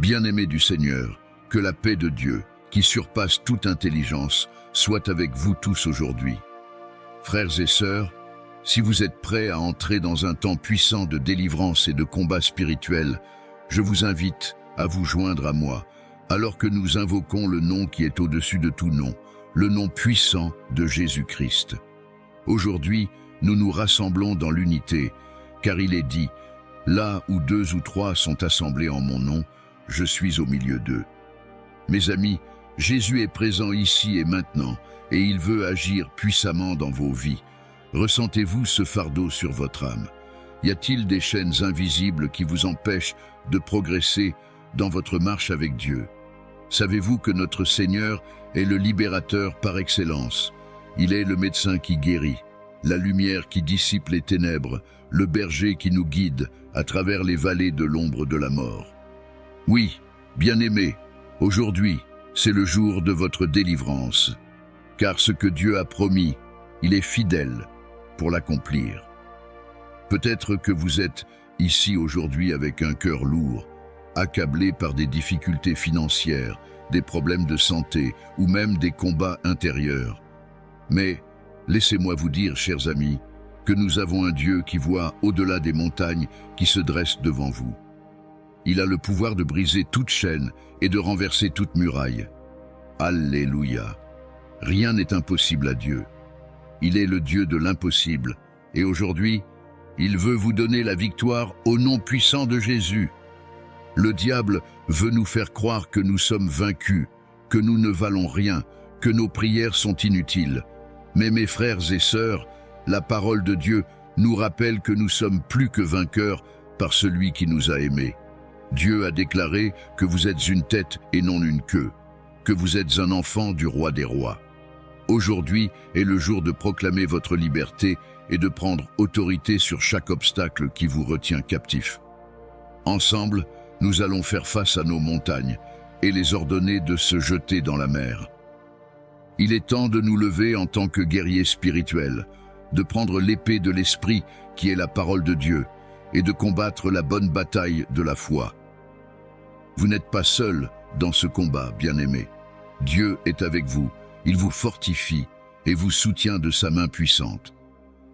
Bien-aimés du Seigneur, que la paix de Dieu, qui surpasse toute intelligence, soit avec vous tous aujourd'hui. Frères et sœurs, si vous êtes prêts à entrer dans un temps puissant de délivrance et de combat spirituel, je vous invite à vous joindre à moi, alors que nous invoquons le nom qui est au-dessus de tout nom, le nom puissant de Jésus-Christ. Aujourd'hui, nous nous rassemblons dans l'unité, car il est dit, « Là où 2 ou 3 sont assemblés en mon nom, je suis au milieu d'eux. » Mes amis, Jésus est présent ici et maintenant, et il veut agir puissamment dans vos vies. Ressentez-vous ce fardeau sur votre âme? Y a-t-il des chaînes invisibles qui vous empêchent de progresser dans votre marche avec Dieu? Savez-vous que notre Seigneur est le libérateur par excellence? Il est le médecin qui guérit, la lumière qui dissipe les ténèbres, le berger qui nous guide à travers les vallées de l'ombre de la mort. Oui, bien-aimés, aujourd'hui, c'est le jour de votre délivrance, car ce que Dieu a promis, il est fidèle pour l'accomplir. Peut-être que vous êtes ici aujourd'hui avec un cœur lourd, accablé par des difficultés financières, des problèmes de santé ou même des combats intérieurs. Mais laissez-moi vous dire, chers amis, que nous avons un Dieu qui voit au-delà des montagnes qui se dressent devant vous. Il a le pouvoir de briser toute chaîne et de renverser toute muraille. Alléluia! Rien n'est impossible à Dieu. Il est le Dieu de l'impossible, et aujourd'hui, il veut vous donner la victoire au nom puissant de Jésus. Le diable veut nous faire croire que nous sommes vaincus, que nous ne valons rien, que nos prières sont inutiles. Mais mes frères et sœurs, la parole de Dieu nous rappelle que nous sommes plus que vainqueurs par celui qui nous a aimés. Dieu a déclaré que vous êtes une tête et non une queue, que vous êtes un enfant du roi des rois. Aujourd'hui est le jour de proclamer votre liberté et de prendre autorité sur chaque obstacle qui vous retient captif. Ensemble, nous allons faire face à nos montagnes et les ordonner de se jeter dans la mer. Il est temps de nous lever en tant que guerriers spirituels, de prendre l'épée de l'esprit qui est la parole de Dieu et de combattre la bonne bataille de la foi. Vous n'êtes pas seuls dans ce combat, bien-aimés. Dieu est avec vous, il vous fortifie et vous soutient de sa main puissante.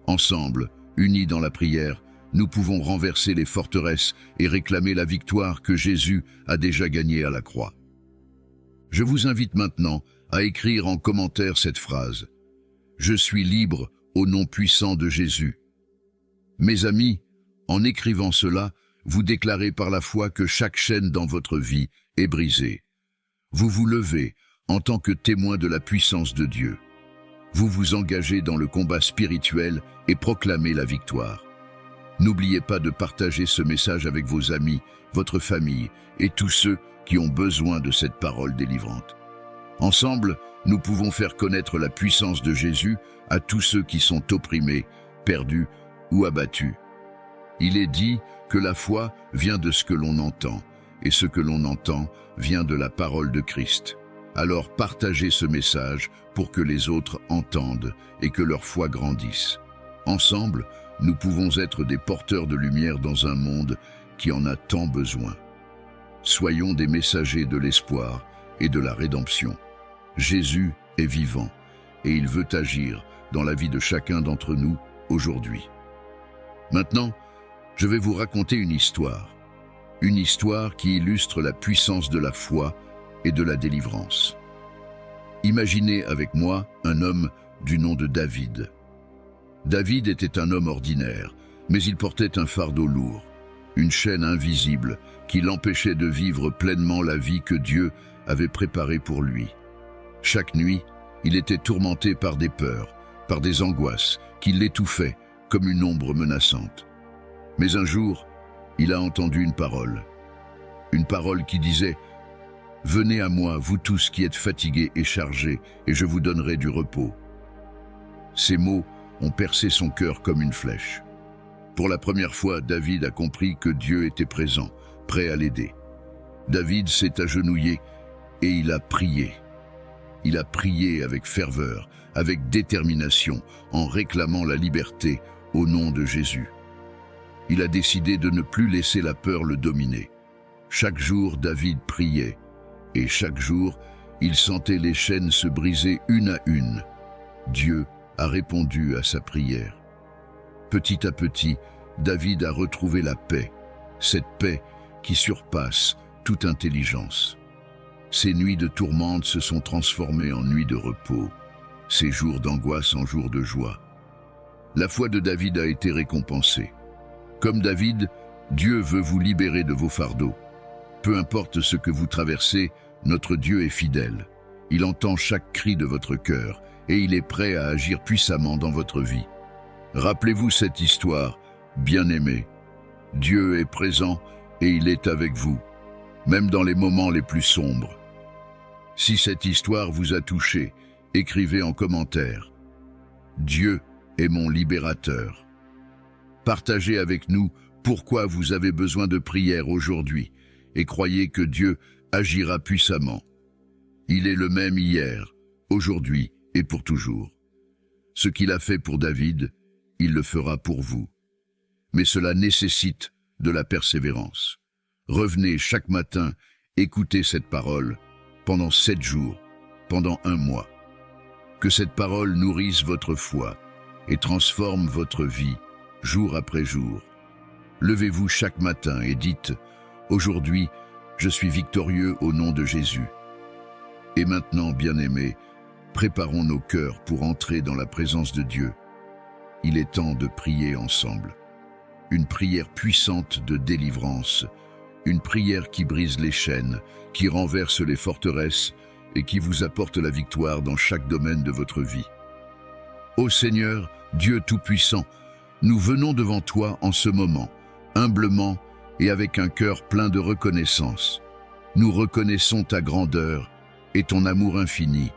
Ensemble, unis dans la prière, nous pouvons renverser les forteresses et réclamer la victoire que Jésus a déjà gagnée à la croix. Je vous invite maintenant à écrire en commentaire cette phrase. Je suis libre au nom puissant de Jésus. Mes amis, en écrivant cela, vous déclarez par la foi que chaque chaîne dans votre vie est brisée. Vous vous levez en tant que témoin de la puissance de Dieu. Vous vous engagez dans le combat spirituel et proclamez la victoire. N'oubliez pas de partager ce message avec vos amis, votre famille et tous ceux qui ont besoin de cette parole délivrante. Ensemble, nous pouvons faire connaître la puissance de Jésus à tous ceux qui sont opprimés, perdus ou abattus. Il est dit que la foi vient de ce que l'on entend, et ce que l'on entend vient de la parole de Christ. Alors partagez ce message pour que les autres entendent et que leur foi grandisse. Ensemble, nous pouvons être des porteurs de lumière dans un monde qui en a tant besoin. Soyons des messagers de l'espoir et de la rédemption. Jésus est vivant et il veut agir dans la vie de chacun d'entre nous aujourd'hui. Maintenant, je vais vous raconter une histoire qui illustre la puissance de la foi et de la délivrance. Imaginez avec moi un homme du nom de David. David était un homme ordinaire, mais il portait un fardeau lourd, une chaîne invisible qui l'empêchait de vivre pleinement la vie que Dieu avait préparée pour lui. Chaque nuit, il était tourmenté par des peurs, par des angoisses qui l'étouffaient comme une ombre menaçante. Mais un jour, il a entendu une parole qui disait « Venez à moi, vous tous qui êtes fatigués et chargés, et je vous donnerai du repos. » Ces mots ont percé son cœur comme une flèche. Pour la première fois, David a compris que Dieu était présent, prêt à l'aider. David s'est agenouillé et il a prié. Il a prié avec ferveur, avec détermination, en réclamant la liberté au nom de Jésus. Il a décidé de ne plus laisser la peur le dominer. Chaque jour, David priait, et chaque jour, il sentait les chaînes se briser une à une. Dieu a répondu à sa prière. Petit à petit, David a retrouvé la paix, cette paix qui surpasse toute intelligence. Ses nuits de tourmente se sont transformées en nuits de repos, ses jours d'angoisse en jours de joie. La foi de David a été récompensée. Comme David, Dieu veut vous libérer de vos fardeaux. Peu importe ce que vous traversez, notre Dieu est fidèle. Il entend chaque cri de votre cœur et il est prêt à agir puissamment dans votre vie. Rappelez-vous cette histoire, bien-aimés. Dieu est présent et il est avec vous, même dans les moments les plus sombres. Si cette histoire vous a touché, écrivez en commentaire. Dieu est mon libérateur. Partagez avec nous pourquoi vous avez besoin de prière aujourd'hui et croyez que Dieu agira puissamment. Il est le même hier, aujourd'hui et pour toujours. Ce qu'il a fait pour David, il le fera pour vous. Mais cela nécessite de la persévérance. Revenez chaque matin, écoutez cette parole pendant 7 jours, pendant 1 mois. Que cette parole nourrisse votre foi et transforme votre vie jour après jour. Levez-vous chaque matin et dites « Aujourd'hui, je suis victorieux au nom de Jésus ». Et maintenant, bien-aimés, préparons nos cœurs pour entrer dans la présence de Dieu. Il est temps de prier ensemble. Une prière puissante de délivrance, une prière qui brise les chaînes, qui renverse les forteresses et qui vous apporte la victoire dans chaque domaine de votre vie. Ô Seigneur, Dieu Tout-Puissant, nous venons devant toi en ce moment, humblement et avec un cœur plein de reconnaissance. Nous reconnaissons ta grandeur et ton amour infini.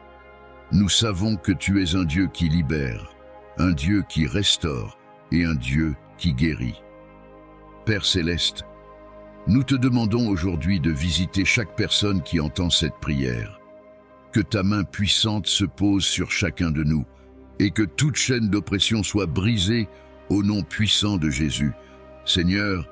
Nous savons que tu es un Dieu qui libère, un Dieu qui restaure et un Dieu qui guérit. Père Céleste, nous te demandons aujourd'hui de visiter chaque personne qui entend cette prière. Que ta main puissante se pose sur chacun de nous et que toute chaîne d'oppression soit brisée au nom puissant de Jésus. Seigneur,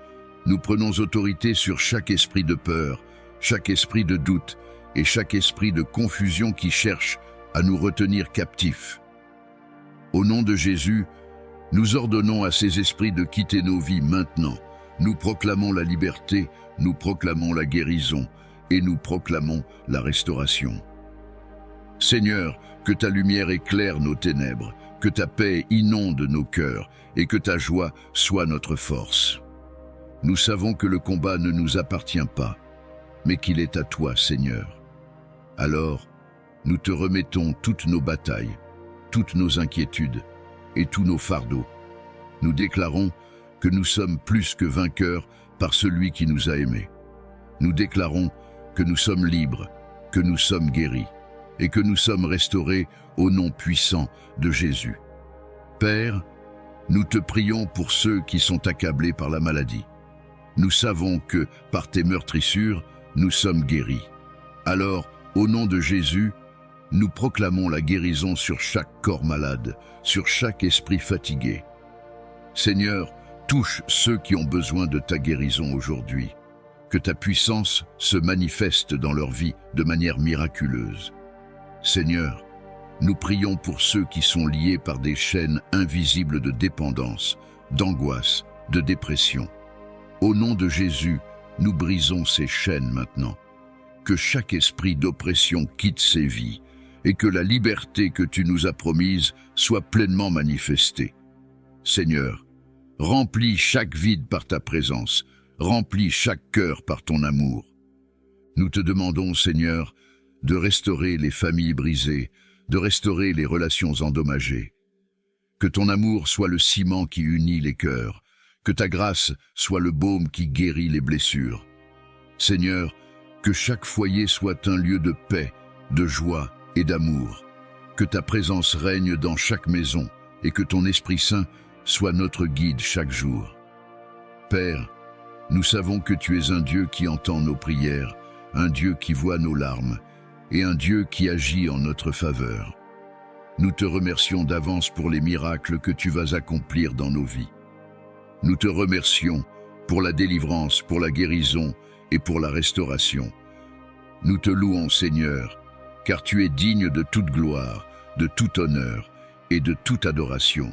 nous prenons autorité sur chaque esprit de peur, chaque esprit de doute et chaque esprit de confusion qui cherche à nous retenir captifs. Au nom de Jésus, nous ordonnons à ces esprits de quitter nos vies maintenant. Nous proclamons la liberté, nous proclamons la guérison et nous proclamons la restauration. Seigneur, que ta lumière éclaire nos ténèbres, que ta paix inonde nos cœurs et que ta joie soit notre force. Nous savons que le combat ne nous appartient pas, mais qu'il est à toi, Seigneur. Alors, nous te remettons toutes nos batailles, toutes nos inquiétudes et tous nos fardeaux. Nous déclarons que nous sommes plus que vainqueurs par celui qui nous a aimés. Nous déclarons que nous sommes libres, que nous sommes guéris et que nous sommes restaurés au nom puissant de Jésus. Père, nous te prions pour ceux qui sont accablés par la maladie. Nous savons que, par tes meurtrissures, nous sommes guéris. Alors, au nom de Jésus, nous proclamons la guérison sur chaque corps malade, sur chaque esprit fatigué. Seigneur, touche ceux qui ont besoin de ta guérison aujourd'hui. Que ta puissance se manifeste dans leur vie de manière miraculeuse. Seigneur, nous prions pour ceux qui sont liés par des chaînes invisibles de dépendance, d'angoisse, de dépression. Au nom de Jésus, nous brisons ces chaînes maintenant. Que chaque esprit d'oppression quitte ces vies et que la liberté que tu nous as promise soit pleinement manifestée. Seigneur, remplis chaque vide par ta présence, remplis chaque cœur par ton amour. Nous te demandons, Seigneur, de restaurer les familles brisées, de restaurer les relations endommagées. Que ton amour soit le ciment qui unit les cœurs, que ta grâce soit le baume qui guérit les blessures. Seigneur, que chaque foyer soit un lieu de paix, de joie et d'amour. Que ta présence règne dans chaque maison et que ton Esprit Saint soit notre guide chaque jour. Père, nous savons que tu es un Dieu qui entend nos prières, un Dieu qui voit nos larmes et un Dieu qui agit en notre faveur. Nous te remercions d'avance pour les miracles que tu vas accomplir dans nos vies. Nous te remercions pour la délivrance, pour la guérison et pour la restauration. Nous te louons, Seigneur, car tu es digne de toute gloire, de tout honneur et de toute adoration.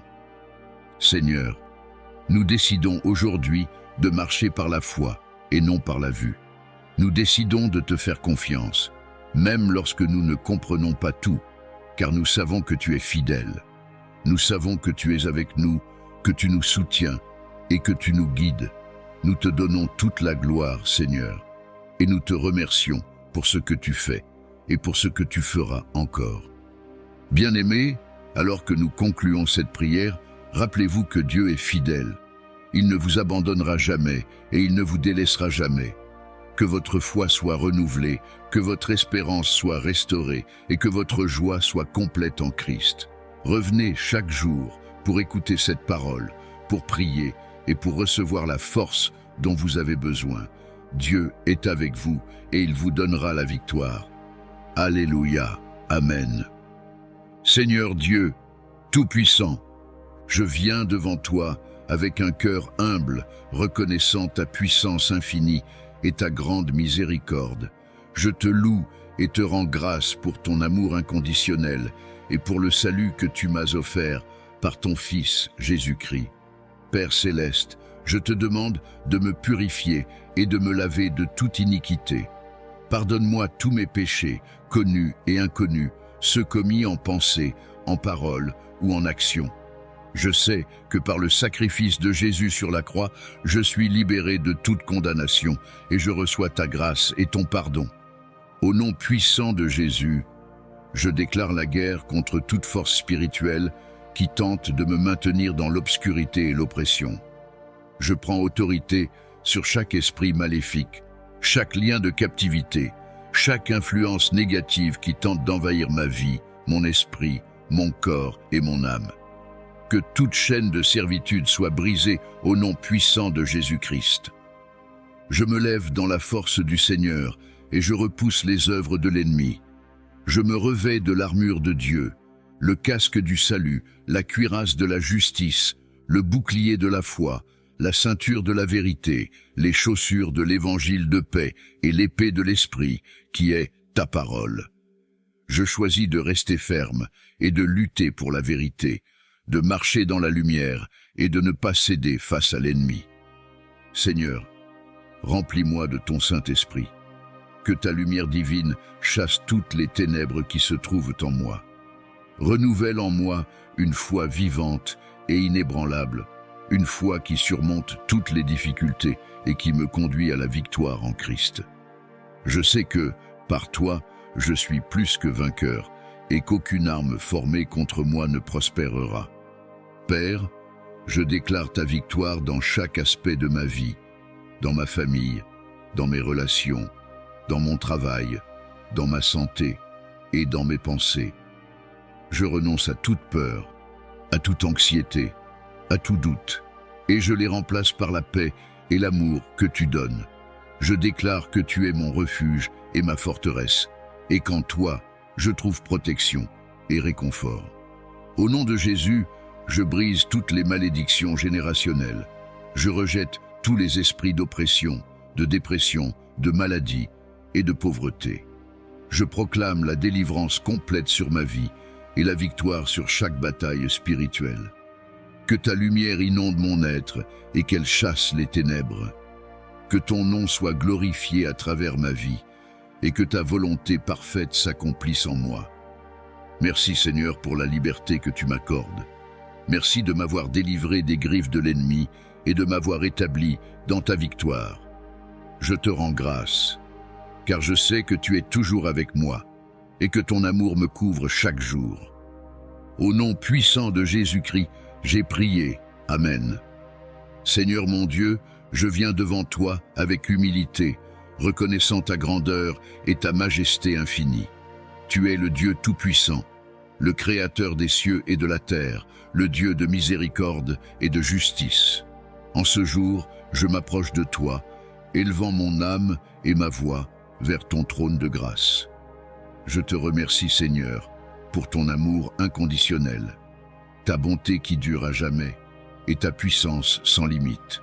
Seigneur, nous décidons aujourd'hui de marcher par la foi et non par la vue. Nous décidons de te faire confiance, même lorsque nous ne comprenons pas tout, car nous savons que tu es fidèle. Nous savons que tu es avec nous, que tu nous soutiens et que tu nous guides. Nous te donnons toute la gloire, Seigneur, et nous te remercions pour ce que tu fais et pour ce que tu feras encore. Bien-aimés, alors que nous concluons cette prière, rappelez-vous que Dieu est fidèle. Il ne vous abandonnera jamais et il ne vous délaissera jamais. Que votre foi soit renouvelée, que votre espérance soit restaurée et que votre joie soit complète en Christ. Revenez chaque jour pour écouter cette parole, pour prier et pour recevoir la force dont vous avez besoin. Dieu est avec vous et il vous donnera la victoire. Alléluia. Amen. Seigneur Dieu, Tout-Puissant, je viens devant toi avec un cœur humble, reconnaissant ta puissance infinie et ta grande miséricorde. Je te loue et te rends grâce pour ton amour inconditionnel et pour le salut que tu m'as offert par ton Fils Jésus-Christ. Père céleste, je te demande de me purifier et de me laver de toute iniquité. Pardonne-moi tous mes péchés, connus et inconnus, ceux commis en pensée, en parole ou en action. Je sais que par le sacrifice de Jésus sur la croix, je suis libéré de toute condamnation et je reçois ta grâce et ton pardon. Au nom puissant de Jésus, je déclare la guerre contre toute force spirituelle qui tente de me maintenir dans l'obscurité et l'oppression. Je prends autorité sur chaque esprit maléfique, chaque lien de captivité, chaque influence négative qui tente d'envahir ma vie, mon esprit, mon corps et mon âme. Que toute chaîne de servitude soit brisée au nom puissant de Jésus-Christ. Je me lève dans la force du Seigneur et je repousse les œuvres de l'ennemi. Je me revêts de l'armure de Dieu, le casque du salut, la cuirasse de la justice, le bouclier de la foi, la ceinture de la vérité, les chaussures de l'évangile de paix et l'épée de l'esprit, qui est ta parole. Je choisis de rester ferme et de lutter pour la vérité, de marcher dans la lumière et de ne pas céder face à l'ennemi. Seigneur, remplis-moi de ton Saint-Esprit. Que ta lumière divine chasse toutes les ténèbres qui se trouvent en moi. Renouvelle en moi une foi vivante et inébranlable, une foi qui surmonte toutes les difficultés et qui me conduit à la victoire en Christ. Je sais que, par toi, je suis plus que vainqueur et qu'aucune arme formée contre moi ne prospérera. Père, je déclare ta victoire dans chaque aspect de ma vie, dans ma famille, dans mes relations, dans mon travail, dans ma santé et dans mes pensées. Je renonce à toute peur, à toute anxiété, à tout doute, et je les remplace par la paix et l'amour que tu donnes. Je déclare que tu es mon refuge et ma forteresse, et qu'en toi, je trouve protection et réconfort. Au nom de Jésus, je brise toutes les malédictions générationnelles. Je rejette tous les esprits d'oppression, de dépression, de maladie et de pauvreté. Je proclame la délivrance complète sur ma vie et la victoire sur chaque bataille spirituelle. Que ta lumière inonde mon être et qu'elle chasse les ténèbres. Que ton nom soit glorifié à travers ma vie et que ta volonté parfaite s'accomplisse en moi. Merci Seigneur pour la liberté que tu m'accordes. Merci de m'avoir délivré des griffes de l'ennemi et de m'avoir établi dans ta victoire. Je te rends grâce, car je sais que tu es toujours avec moi et que ton amour me couvre chaque jour. Au nom puissant de Jésus-Christ, j'ai prié. Amen. Seigneur mon Dieu, je viens devant toi avec humilité, reconnaissant ta grandeur et ta majesté infinie. Tu es le Dieu tout-puissant, le Créateur des cieux et de la terre, le Dieu de miséricorde et de justice. En ce jour, je m'approche de toi, élevant mon âme et ma voix vers ton trône de grâce. Je te remercie, Seigneur, pour ton amour inconditionnel, ta bonté qui dure à jamais et ta puissance sans limite.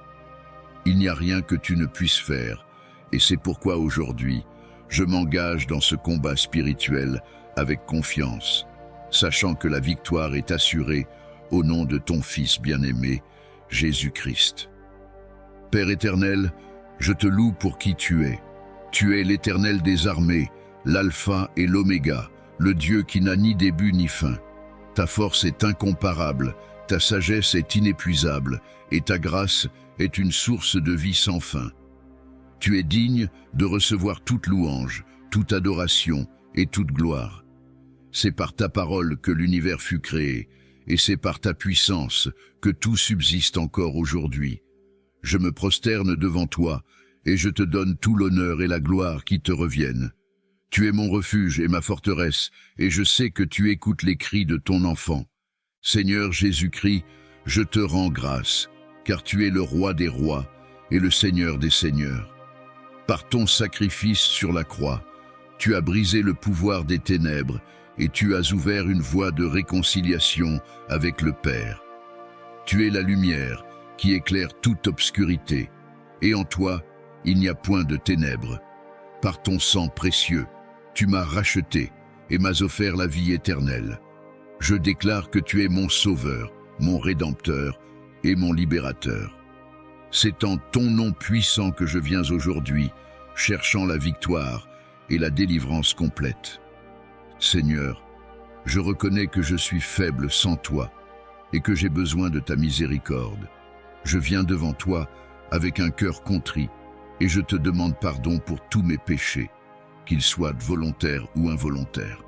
Il n'y a rien que tu ne puisses faire, Et c'est pourquoi aujourd'hui, je m'engage dans ce combat spirituel avec confiance, sachant que la victoire est assurée au nom de ton Fils bien-aimé, Jésus-Christ. Père éternel, je te loue pour qui tu es. Tu es l'Éternel des armées, l'Alpha et l'Oméga, le Dieu qui n'a ni début ni fin. Ta force est incomparable, ta sagesse est inépuisable, et ta grâce est une source de vie sans fin. Tu es digne de recevoir toute louange, toute adoration et toute gloire. C'est par ta parole que l'univers fut créé, et c'est par ta puissance que tout subsiste encore aujourd'hui. Je me prosterne devant toi, et je te donne tout l'honneur et la gloire qui te reviennent. Tu es mon refuge et ma forteresse, et je sais que tu écoutes les cris de ton enfant. Seigneur Jésus-Christ, je te rends grâce, car tu es le roi des rois et le Seigneur des seigneurs. Par ton sacrifice sur la croix, tu as brisé le pouvoir des ténèbres et tu as ouvert une voie de réconciliation avec le Père. Tu es la lumière qui éclaire toute obscurité, et en toi, il n'y a point de ténèbres. Par ton sang précieux, tu m'as racheté et m'as offert la vie éternelle. Je déclare que tu es mon sauveur, mon rédempteur et mon libérateur. C'est en ton nom puissant que je viens aujourd'hui, cherchant la victoire et la délivrance complète. Seigneur, je reconnais que je suis faible sans toi et que j'ai besoin de ta miséricorde. Je viens devant toi avec un cœur contrit et je te demande pardon pour tous mes péchés, qu'ils soient volontaires ou involontaires.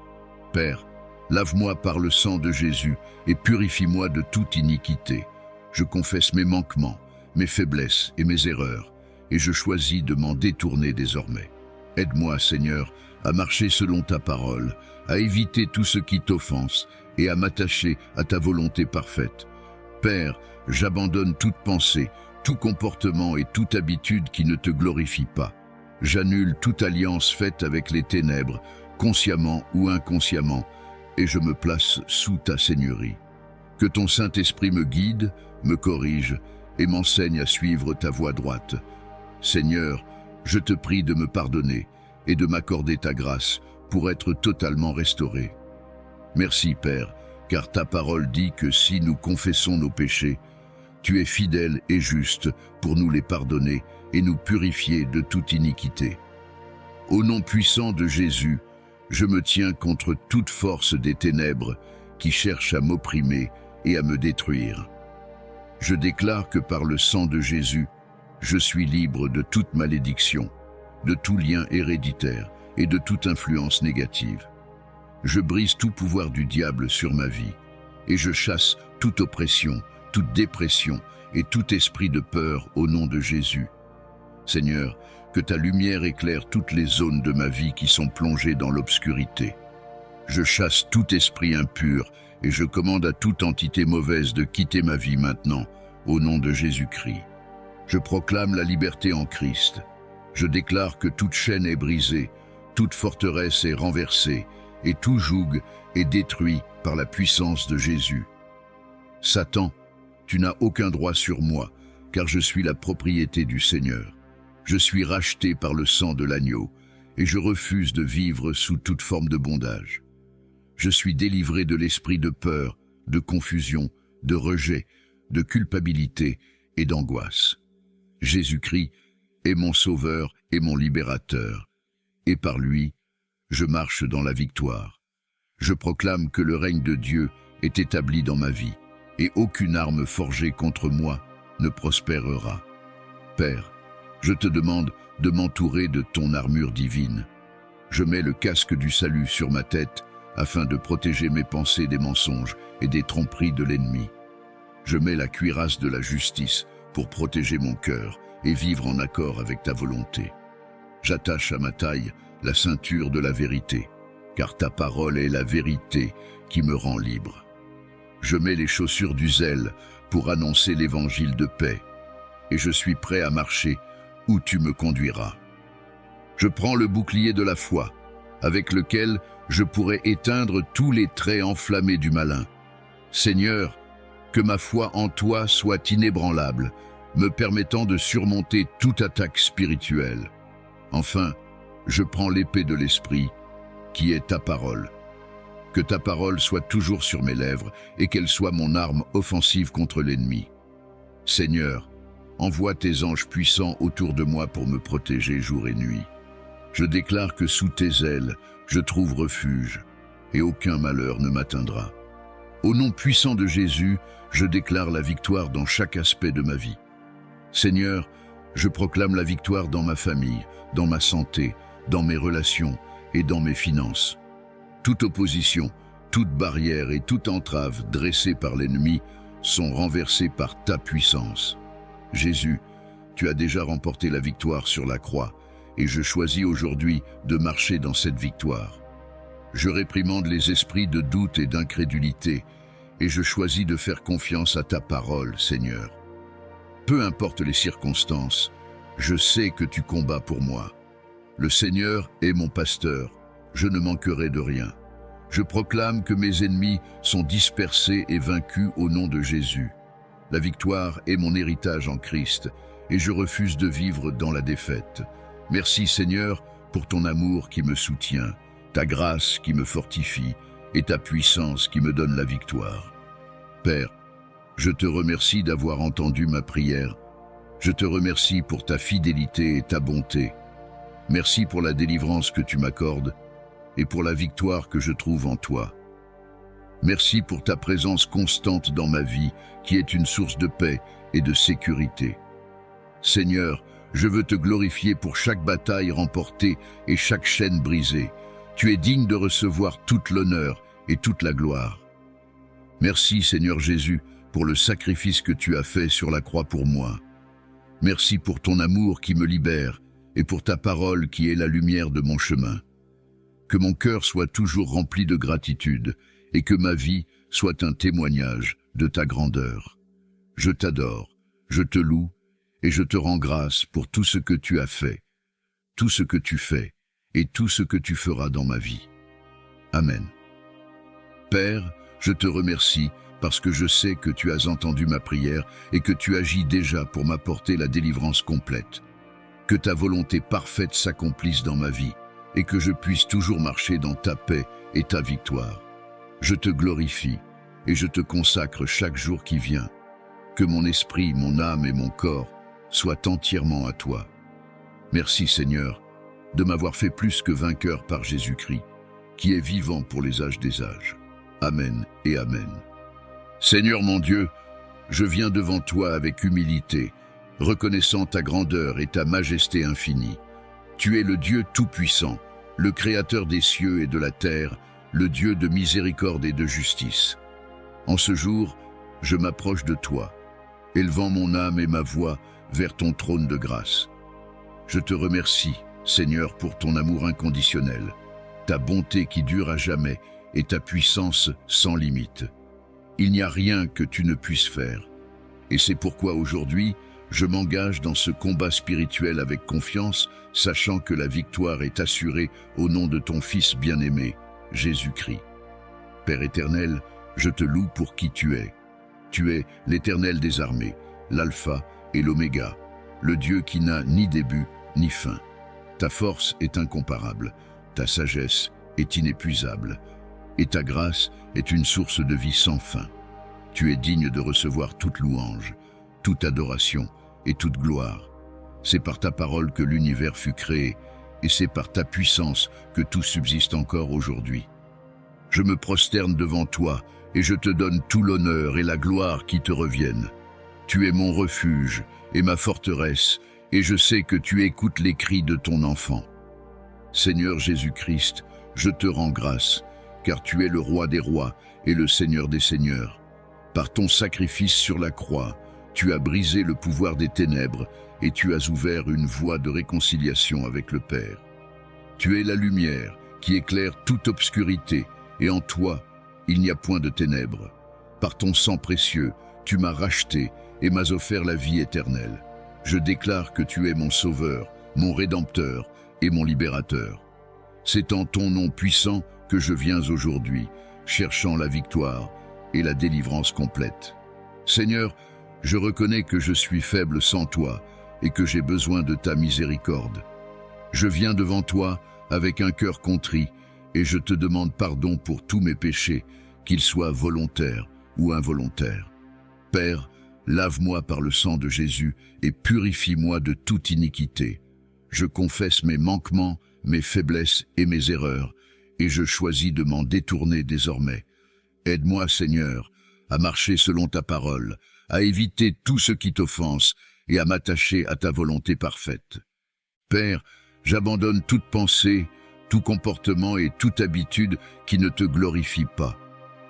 Père, lave-moi par le sang de Jésus et purifie-moi de toute iniquité. Je confesse mes manquements, mes faiblesses et mes erreurs, et je choisis de m'en détourner désormais. Aide-moi, Seigneur, à marcher selon ta parole, à éviter tout ce qui t'offense et à m'attacher à ta volonté parfaite. Père, j'abandonne toute pensée, tout comportement et toute habitude qui ne te glorifie pas. J'annule toute alliance faite avec les ténèbres, consciemment ou inconsciemment, et je me place sous ta seigneurie. Que ton Saint-Esprit me guide, me corrige et m'enseigne à suivre ta voie droite. Seigneur, je te prie de me pardonner et de m'accorder ta grâce pour être totalement restauré. Merci, Père, car ta parole dit que si nous confessons nos péchés, tu es fidèle et juste pour nous les pardonner et nous purifier de toute iniquité. Au nom puissant de Jésus, je me tiens contre toute force des ténèbres qui cherchent à m'opprimer et à me détruire. Je déclare que par le sang de Jésus, je suis libre de toute malédiction, de tout lien héréditaire et de toute influence négative. Je brise tout pouvoir du diable sur ma vie et je chasse toute oppression, toute dépression et tout esprit de peur au nom de Jésus. Seigneur, que ta lumière éclaire toutes les zones de ma vie qui sont plongées dans l'obscurité. Je chasse tout esprit impur et je commande à toute entité mauvaise de quitter ma vie maintenant, au nom de Jésus-Christ. Je proclame la liberté en Christ. Je déclare que toute chaîne est brisée, toute forteresse est renversée et tout joug est détruit par la puissance de Jésus. Satan, tu n'as aucun droit sur moi, car je suis la propriété du Seigneur. Je suis racheté par le sang de l'agneau, et je refuse de vivre sous toute forme de bondage. Je suis délivré de l'esprit de peur, de confusion, de rejet, de culpabilité et d'angoisse. Jésus-Christ est mon sauveur et mon libérateur, et par lui, je marche dans la victoire. Je proclame que le règne de Dieu est établi dans ma vie, et aucune arme forgée contre moi ne prospérera. Père, je te demande de m'entourer de ton armure divine. Je mets le casque du salut sur ma tête afin de protéger mes pensées des mensonges et des tromperies de l'ennemi. Je mets la cuirasse de la justice pour protéger mon cœur et vivre en accord avec ta volonté. J'attache à ma taille la ceinture de la vérité, car ta parole est la vérité qui me rend libre. Je mets les chaussures du zèle pour annoncer l'évangile de paix, et je suis prêt à marcher où tu me conduiras. Je prends le bouclier de la foi, avec lequel je pourrai éteindre tous les traits enflammés du malin. Seigneur, que ma foi en toi soit inébranlable, me permettant de surmonter toute attaque spirituelle. Enfin, je prends l'épée de l'Esprit, qui est ta parole. Que ta parole soit toujours sur mes lèvres et qu'elle soit mon arme offensive contre l'ennemi. Seigneur, envoie tes anges puissants autour de moi pour me protéger jour et nuit. Je déclare que sous tes ailes, je trouve refuge et aucun malheur ne m'atteindra. Au nom puissant de Jésus, je déclare la victoire dans chaque aspect de ma vie. Seigneur, je proclame la victoire dans ma famille, dans ma santé, dans mes relations et dans mes finances. Toute opposition, toute barrière et toute entrave dressée par l'ennemi sont renversées par ta puissance. Jésus, tu as déjà remporté la victoire sur la croix et je choisis aujourd'hui de marcher dans cette victoire. Je réprimande les esprits de doute et d'incrédulité et je choisis de faire confiance à ta parole, Seigneur. Peu importe les circonstances, je sais que tu combats pour moi. Le Seigneur est mon pasteur, je ne manquerai de rien. Je proclame que mes ennemis sont dispersés et vaincus au nom de Jésus. La victoire est mon héritage en Christ et je refuse de vivre dans la défaite. Merci Seigneur pour ton amour qui me soutient, ta grâce qui me fortifie et ta puissance qui me donne la victoire. Père, je te remercie d'avoir entendu ma prière. Je te remercie pour ta fidélité et ta bonté. Merci pour la délivrance que tu m'accordes et pour la victoire que je trouve en toi. Merci pour ta présence constante dans ma vie, qui est une source de paix et de sécurité. Seigneur, je veux te glorifier pour chaque bataille remportée et chaque chaîne brisée. Tu es digne de recevoir toute l'honneur et toute la gloire. Merci Seigneur Jésus pour le sacrifice que tu as fait sur la croix pour moi. Merci pour ton amour qui me libère et pour ta parole qui est la lumière de mon chemin. Que mon cœur soit toujours rempli de gratitude et que ma vie soit un témoignage de ta grandeur. Je t'adore, je te loue et je te rends grâce pour tout ce que tu as fait, tout ce que tu fais et tout ce que tu feras dans ma vie. Amen. Père, je te remercie parce que je sais que tu as entendu ma prière et que tu agis déjà pour m'apporter la délivrance complète. Que ta volonté parfaite s'accomplisse dans ma vie et que je puisse toujours marcher dans ta paix et ta victoire. Je te glorifie et je te consacre chaque jour qui vient. Que mon esprit, mon âme et mon corps soient entièrement à toi. Merci Seigneur de m'avoir fait plus que vainqueur par Jésus-Christ, qui est vivant pour les âges des âges. Amen et Amen. Seigneur mon Dieu, je viens devant toi avec humilité, reconnaissant ta grandeur et ta majesté infinie. Tu es le Dieu tout-puissant, le Créateur des cieux et de la terre, le Dieu de miséricorde et de justice. En ce jour, je m'approche de toi, élevant mon âme et ma voix vers ton trône de grâce. Je te remercie, Seigneur, pour ton amour inconditionnel, ta bonté qui dure à jamais et ta puissance sans limite. Il n'y a rien que tu ne puisses faire. Et c'est pourquoi aujourd'hui, je m'engage dans ce combat spirituel avec confiance, sachant que la victoire est assurée au nom de ton Fils bien-aimé, Jésus-Christ. Père éternel, je te loue pour qui tu es. Tu es l'Éternel des armées, l'Alpha et l'Oméga, le Dieu qui n'a ni début ni fin. Ta force est incomparable, ta sagesse est inépuisable, et ta grâce est une source de vie sans fin. Tu es digne de recevoir toute louange, toute adoration et toute gloire. C'est par ta parole que l'univers fut créé, et c'est par ta puissance que tout subsiste encore aujourd'hui. Je me prosterne devant toi, et je te donne tout l'honneur et la gloire qui te reviennent. Tu es mon refuge et ma forteresse, et je sais que tu écoutes les cris de ton enfant. Seigneur Jésus-Christ, je te rends grâce, car tu es le roi des rois et le Seigneur des seigneurs. Par ton sacrifice sur la croix, tu as brisé le pouvoir des ténèbres et tu as ouvert une voie de réconciliation avec le Père. Tu es la lumière qui éclaire toute obscurité, et en toi, il n'y a point de ténèbres. Par ton sang précieux, tu m'as racheté et m'as offert la vie éternelle. Je déclare que tu es mon Sauveur, mon Rédempteur et mon Libérateur. C'est en ton nom puissant que je viens aujourd'hui, cherchant la victoire et la délivrance complète. Seigneur, je reconnais que je suis faible sans toi et que j'ai besoin de ta miséricorde. Je viens devant toi avec un cœur contrit et je te demande pardon pour tous mes péchés, qu'ils soient volontaires ou involontaires. Père, lave-moi par le sang de Jésus et purifie-moi de toute iniquité. Je confesse mes manquements, mes faiblesses et mes erreurs, et je choisis de m'en détourner désormais. Aide-moi, Seigneur, à marcher selon ta parole, à éviter tout ce qui t'offense et à m'attacher à ta volonté parfaite. Père, j'abandonne toute pensée, tout comportement et toute habitude qui ne te glorifie pas.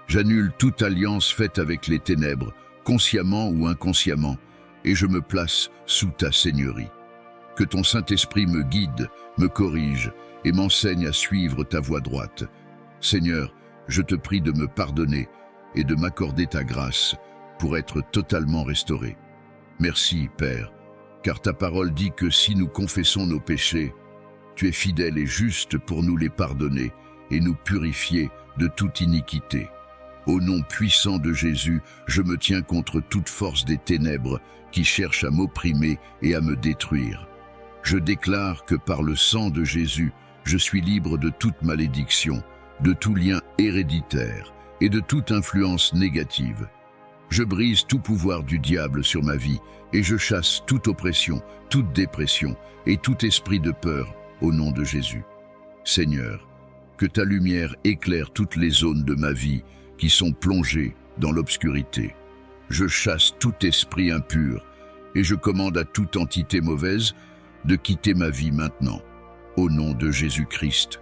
J'annule toute alliance faite avec les ténèbres, consciemment ou inconsciemment, et je me place sous ta seigneurie. Que ton Saint-Esprit me guide, me corrige et m'enseigne à suivre ta voie droite. Seigneur, je te prie de me pardonner et de m'accorder ta grâce pour être totalement restauré. Merci, Père, car ta parole dit que si nous confessons nos péchés, tu es fidèle et juste pour nous les pardonner et nous purifier de toute iniquité. Au nom puissant de Jésus, je me tiens contre toute force des ténèbres qui cherchent à m'opprimer et à me détruire. Je déclare que par le sang de Jésus, je suis libre de toute malédiction, de tout lien héréditaire et de toute influence négative. Je brise tout pouvoir du diable sur ma vie et je chasse toute oppression, toute dépression et tout esprit de peur au nom de Jésus. Seigneur, que ta lumière éclaire toutes les zones de ma vie qui sont plongées dans l'obscurité. Je chasse tout esprit impur et je commande à toute entité mauvaise de quitter ma vie maintenant, au nom de Jésus-Christ.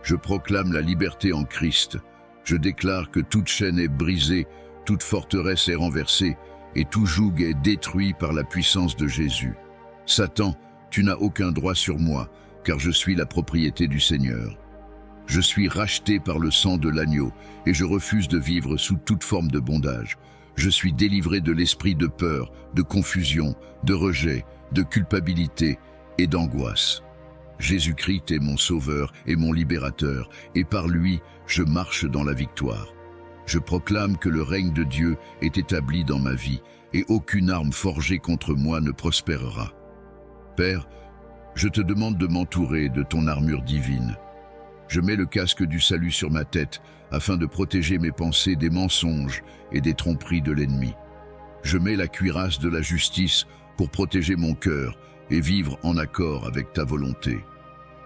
Je proclame la liberté en Christ. Je déclare que toute chaîne est brisée, toute forteresse est renversée et tout joug est détruit par la puissance de Jésus. Satan, tu n'as aucun droit sur moi, car je suis la propriété du Seigneur. Je suis racheté par le sang de l'agneau et je refuse de vivre sous toute forme de bondage. Je suis délivré de l'esprit de peur, de confusion, de rejet, de culpabilité et d'angoisse. Jésus-Christ est mon sauveur et mon libérateur, et par lui, je marche dans la victoire. Je proclame que le règne de Dieu est établi dans ma vie, et aucune arme forgée contre moi ne prospérera. Père, je te demande de m'entourer de ton armure divine. Je mets le casque du salut sur ma tête, afin de protéger mes pensées des mensonges et des tromperies de l'ennemi. Je mets la cuirasse de la justice pour protéger mon cœur et vivre en accord avec ta volonté.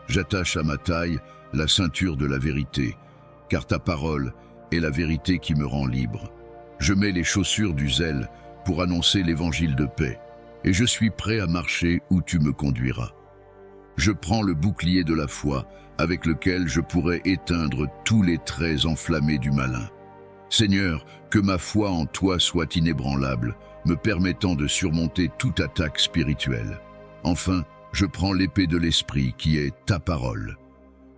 J'attache à ma taille la ceinture de la vérité, car ta parole est la vérité qui me rend libre. Je mets les chaussures du zèle pour annoncer l'évangile de paix, et je suis prêt à marcher où tu me conduiras. Je prends le bouclier de la foi, avec lequel je pourrai éteindre tous les traits enflammés du malin. Seigneur, que ma foi en toi soit inébranlable, me permettant de surmonter toute attaque spirituelle. Enfin, je prends l'épée de l'esprit qui est ta parole.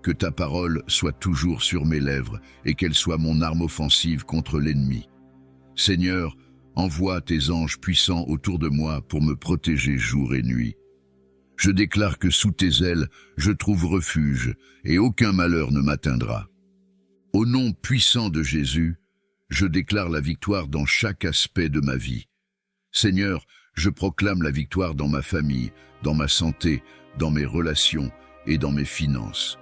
Que ta parole soit toujours sur mes lèvres et qu'elle soit mon arme offensive contre l'ennemi. Seigneur, envoie tes anges puissants autour de moi pour me protéger jour et nuit. Je déclare que sous tes ailes, je trouve refuge et aucun malheur ne m'atteindra. Au nom puissant de Jésus, je déclare la victoire dans chaque aspect de ma vie. Seigneur, je proclame la victoire dans ma famille, dans ma santé, dans mes relations et dans mes finances.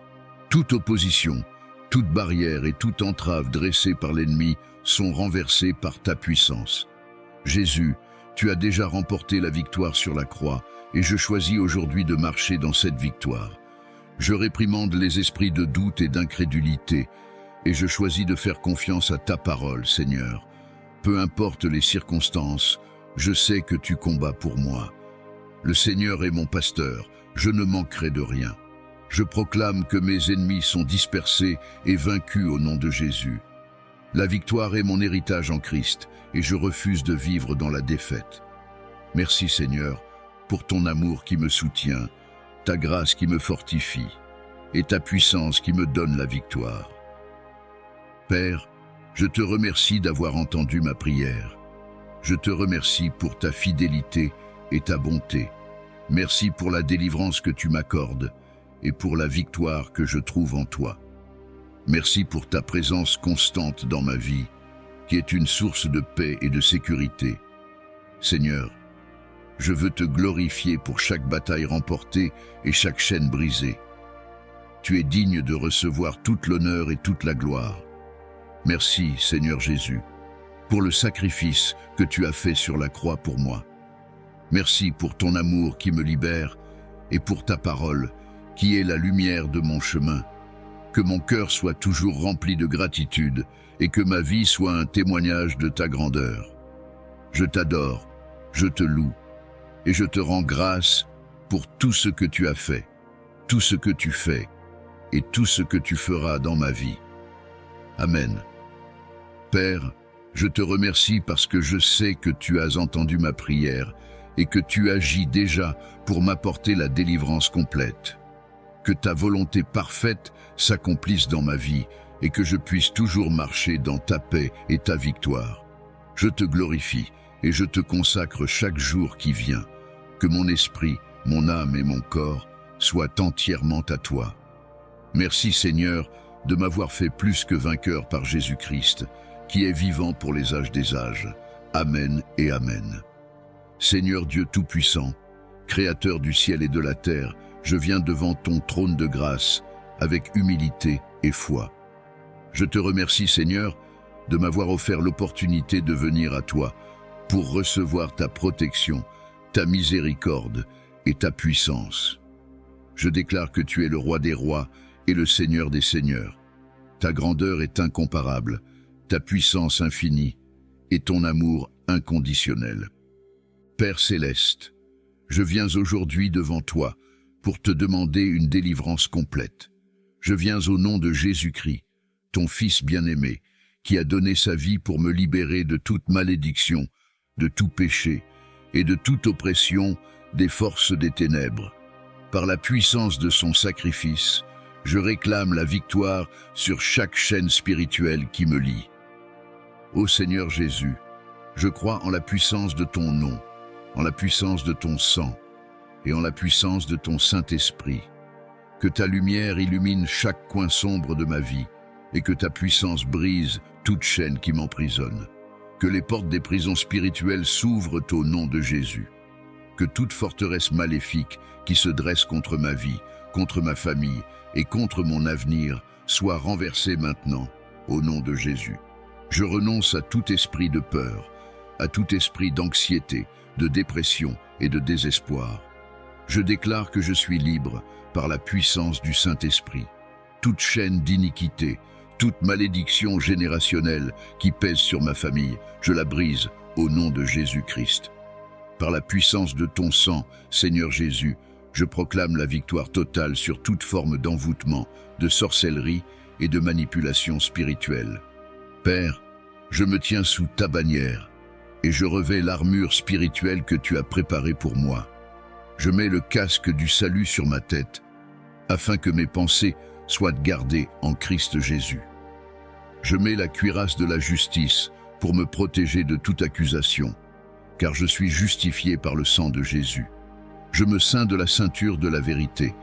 Toute opposition, toute barrière et toute entrave dressée par l'ennemi sont renversées par ta puissance. Jésus, tu as déjà remporté la victoire sur la croix et je choisis aujourd'hui de marcher dans cette victoire. Je réprimande les esprits de doute et d'incrédulité et je choisis de faire confiance à ta parole, Seigneur. Peu importe les circonstances, je sais que tu combats pour moi. Le Seigneur est mon pasteur, je ne manquerai de rien. Je proclame que mes ennemis sont dispersés et vaincus au nom de Jésus. La victoire est mon héritage en Christ et je refuse de vivre dans la défaite. Merci Seigneur pour ton amour qui me soutient, ta grâce qui me fortifie et ta puissance qui me donne la victoire. Père, je te remercie d'avoir entendu ma prière. Je te remercie pour ta fidélité et ta bonté. Merci pour la délivrance que tu m'accordes et pour la victoire que je trouve en toi. Merci pour ta présence constante dans ma vie, qui est une source de paix et de sécurité. Seigneur, je veux te glorifier pour chaque bataille remportée et chaque chaîne brisée. Tu es digne de recevoir toute l'honneur et toute la gloire. Merci, Seigneur Jésus, pour le sacrifice que tu as fait sur la croix pour moi. Merci pour ton amour qui me libère et pour ta parole qui est la lumière de mon chemin. Que mon cœur soit toujours rempli de gratitude et que ma vie soit un témoignage de ta grandeur. Je t'adore, je te loue et je te rends grâce pour tout ce que tu as fait, tout ce que tu fais et tout ce que tu feras dans ma vie. Amen. Père, je te remercie parce que je sais que tu as entendu ma prière et que tu agis déjà pour m'apporter la délivrance complète. Que ta volonté parfaite s'accomplisse dans ma vie et que je puisse toujours marcher dans ta paix et ta victoire. Je te glorifie et je te consacre chaque jour qui vient. Que mon esprit, mon âme et mon corps soient entièrement à toi. Merci Seigneur de m'avoir fait plus que vainqueur par Jésus-Christ, qui est vivant pour les âges des âges. Amen et Amen. Seigneur Dieu Tout-Puissant, Créateur du ciel et de la terre, je viens devant ton trône de grâce avec humilité et foi. Je te remercie Seigneur de m'avoir offert l'opportunité de venir à toi pour recevoir ta protection, ta miséricorde et ta puissance. Je déclare que tu es le roi des rois et le Seigneur des seigneurs. Ta grandeur est incomparable, ta puissance infinie et ton amour inconditionnel. Père céleste, je viens aujourd'hui devant toi pour te demander une délivrance complète. Je viens au nom de Jésus-Christ, ton Fils bien-aimé, qui a donné sa vie pour me libérer de toute malédiction, de tout péché et de toute oppression des forces des ténèbres. Par la puissance de son sacrifice, je réclame la victoire sur chaque chaîne spirituelle qui me lie. Ô Seigneur Jésus, je crois en la puissance de ton nom, en la puissance de ton sang et en la puissance de ton Saint-Esprit. Que ta lumière illumine chaque coin sombre de ma vie et que ta puissance brise toute chaîne qui m'emprisonne. Que les portes des prisons spirituelles s'ouvrent au nom de Jésus. Que toute forteresse maléfique qui se dresse contre ma vie, contre ma famille et contre mon avenir soit renversée maintenant au nom de Jésus. Je renonce à tout esprit de peur, à tout esprit d'anxiété, de dépression et de désespoir. Je déclare que je suis libre par la puissance du Saint-Esprit. Toute chaîne d'iniquité, toute malédiction générationnelle qui pèse sur ma famille, je la brise au nom de Jésus-Christ. Par la puissance de ton sang, Seigneur Jésus, je proclame la victoire totale sur toute forme d'envoûtement, de sorcellerie et de manipulation spirituelle. Père, je me tiens sous ta bannière et je revêts l'armure spirituelle que tu as préparée pour moi. Je mets le casque du salut sur ma tête afin que mes pensées soient gardées en Christ Jésus. Je mets la cuirasse de la justice pour me protéger de toute accusation, car je suis justifié par le sang de Jésus. Je me ceins de la ceinture de la vérité